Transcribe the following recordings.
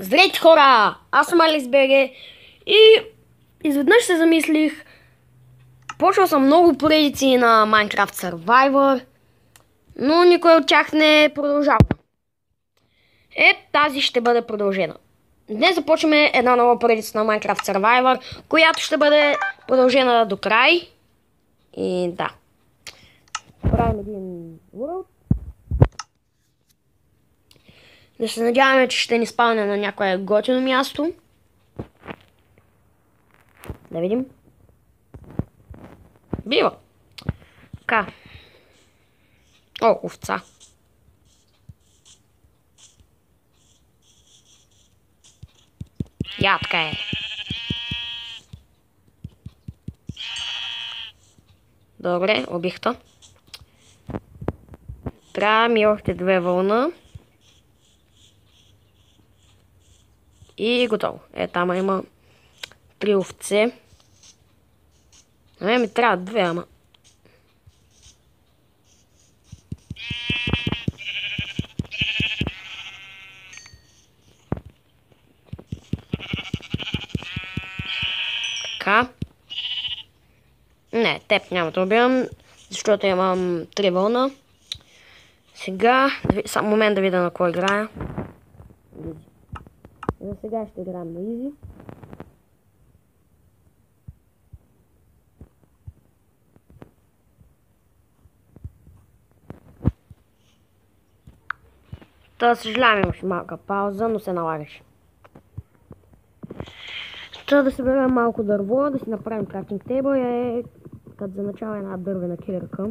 Здравейте хора! Аз съм Алекс БГ и изведнъж се замислих. Почвал съм много поредици на Minecraft Survivor, но никой от тях не е продължава. Тази ще бъде продължена. Днес започваме една нова поредица на Minecraft Survivor, която ще бъде продължена до край. И да. Правим един world. Да се надяваме, че ще ни спавне на някое готино място. Да видим. Бива. Така. О, овца. Ядка е. Добре, убихта. Трябва ми още 2 вълна. И готово. Там има 3 овце. Ми трябва 2, ама. Така. Не, теб няма да убивам, защото имам 3 вълна. Сега, само момент да видя на кой играя. За сега ще играем на Изи. Съжалявам, имаше малка пауза, но се налагаше. Трябва да съберем малко дърво, да си направим крафтинг тейбъл и като за начало една дървена кирка.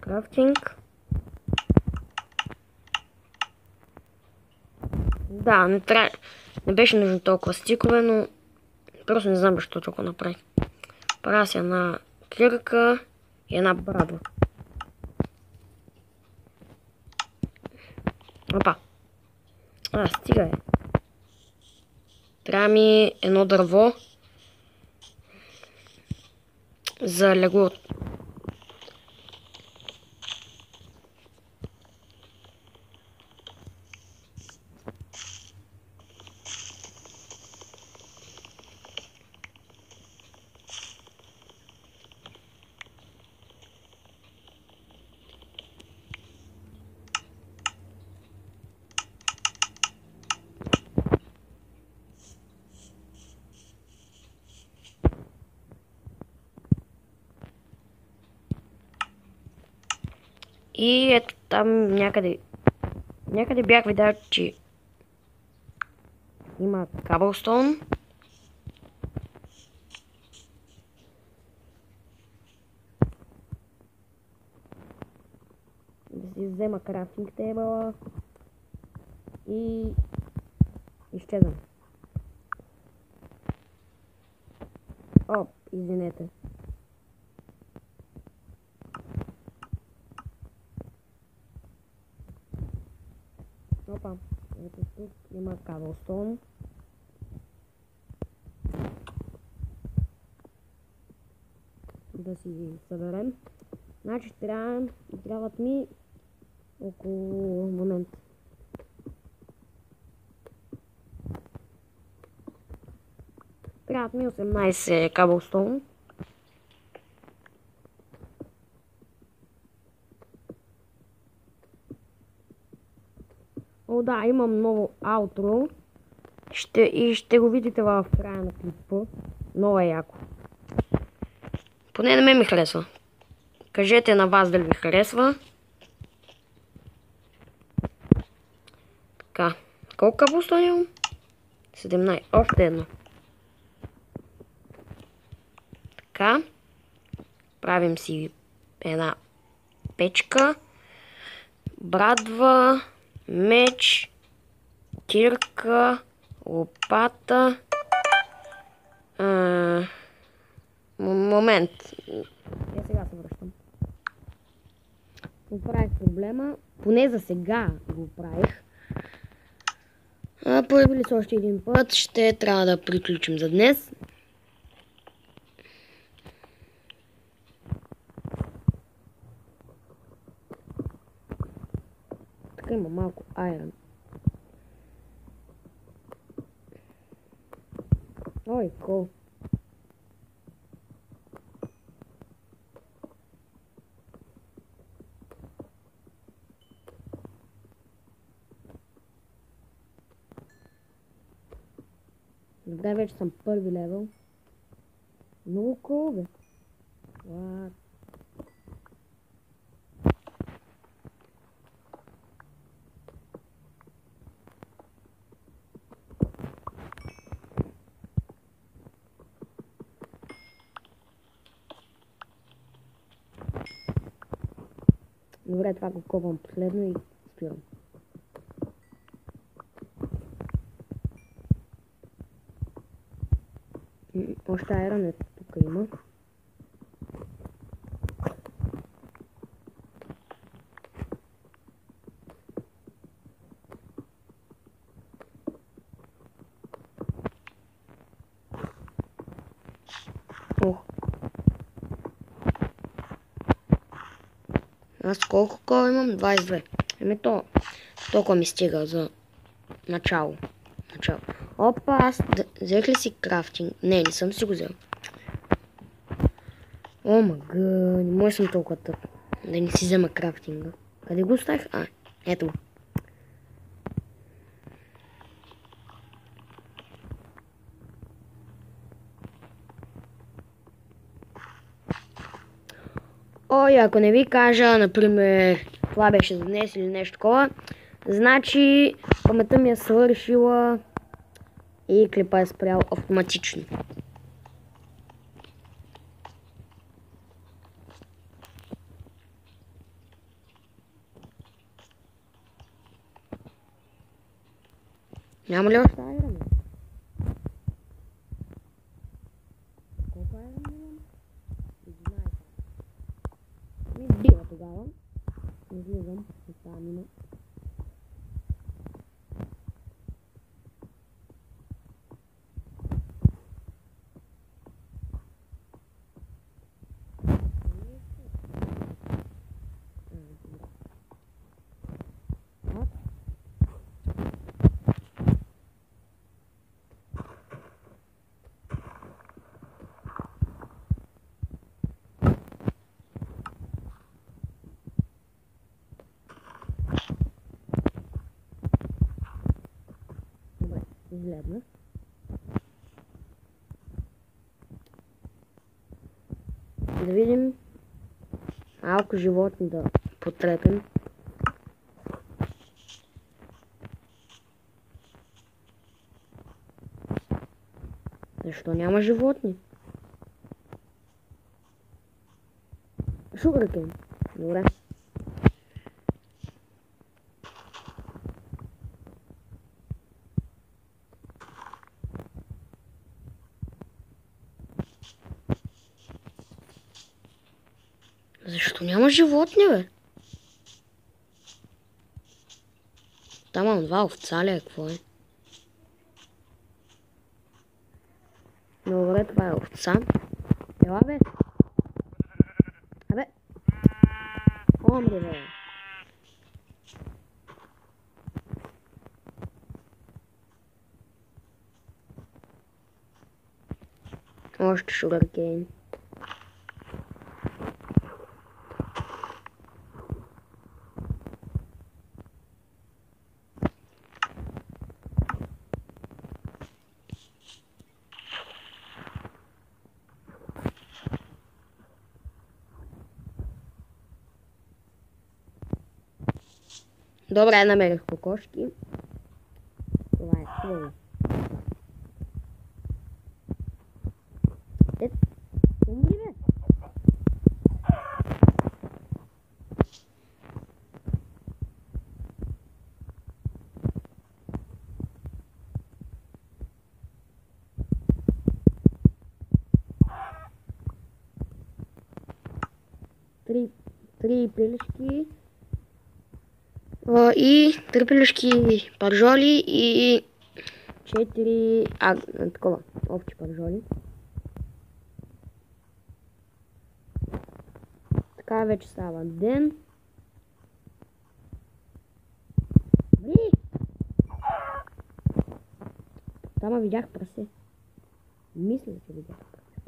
Крафтинг. Да, не беше нужно толкова стикове, но просто не знам защо толкова направих. Правя си една кирка и една брадва. Опа. Стига е. Трябва ми едно дърво за леглото. И ето там някъде бях видял, че има каблстоун. Да си взема крафтинг тейбъла и изчезвам. О, извинете. Опа, ето тук има каблстоун. Да си съберем. Значи трябват ми около момент. Трябват ми 18 каблстоун. О, да, имам ново аутро. Ще го видите в края на клипа. Много е яко. Поне на мен ми харесва. Кажете на вас дали ви харесва. Така. Колко каблстоун имам? 17. Още едно. Така. Правим си една печка. Брадва. Меч, кирка, лопата. Момент. Я сега се връщам. Оправих проблема. Поне за сега го оправих. Появи ли се още един път, ще трябва да приключим за днес. Така има малко айрон. Ой, кол. Добре, вече съм първи левел. Много кол, бе. What? Добре, това го копвам последно и спирам. Още айрон тук има. Ох. Аз колко кола имам? 22. Еми то, толкова ми стига за начало. Опа, аз взех ли си крафтинг? Не съм си го взел. О, мага, не може съм толкова тъп. Да не си взема крафтинга. Къде го оставих? Ето го. Ой, ако не ви кажа, например, това беше за днес или нещо такова, значи паметта ми е свършила и клипа е спрял автоматично. Няма ли още айрон? Колко айрон имам? 11. Ми бива тогава. Излизам от тази мина. Изгледна. Да видим малко животни да потрепим. Защо няма животни? Шугаркейн. Добре. Защо няма животни, бе? Там имам 2 овца ли, какво е? Добре, това е овца. Ела, бе. Абе. Омри, бе. Още шугаркейн. Добре, намерих кокошки. Това е хубаво. Умри, бе. 3 пилешки и 3 пилешки пържоли и 4 такова, овчи пържоли. Така вече става ден. Тама видях прасе. Мисля, че видях прасе.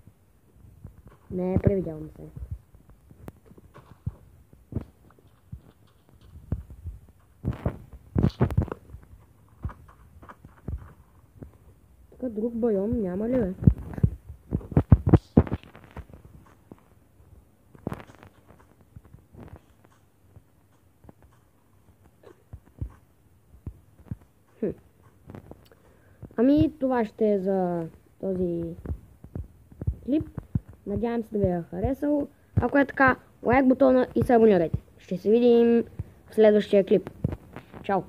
Не, превидявам се. Тук друг байон няма ли, бе? Ами това ще е за този клип. Надявам се да ви е харесал. Ако е така, лайк бутона и се абонирайте. Ще се видим в следващия клип. Чао!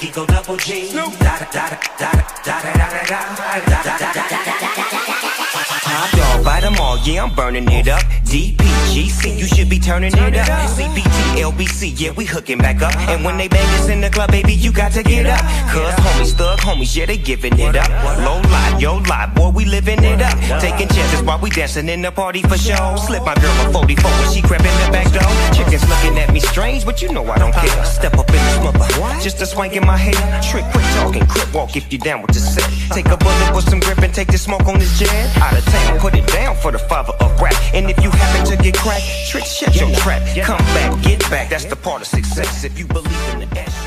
Eagle double G. Top dog, bite them all, yeah, I'm burning it up. DPGC, you should be turning it up. CPT, LBC, yeah, we hooking back up. And when they bang us in the club, baby, you got to get up. Cause homies, thug homies, yeah, they giving it up. Low life, yo life, boy, we living it up. Taking chances while we dancing in the party for show. Slip my girl a 44 when she crept in the back door. Chickens looking at me strange, but you know I don't care. Step up in this mother, just a swank in my hair. Trick, quick talking, crip walk if you down with the set. Take a bullet with some grip and take the smoke on this jet. Out of town, put it down for the father of rap. And if you happen to get cracked, trick, shut your trap. Come back, get back, that's the part of success. If you believe in the S.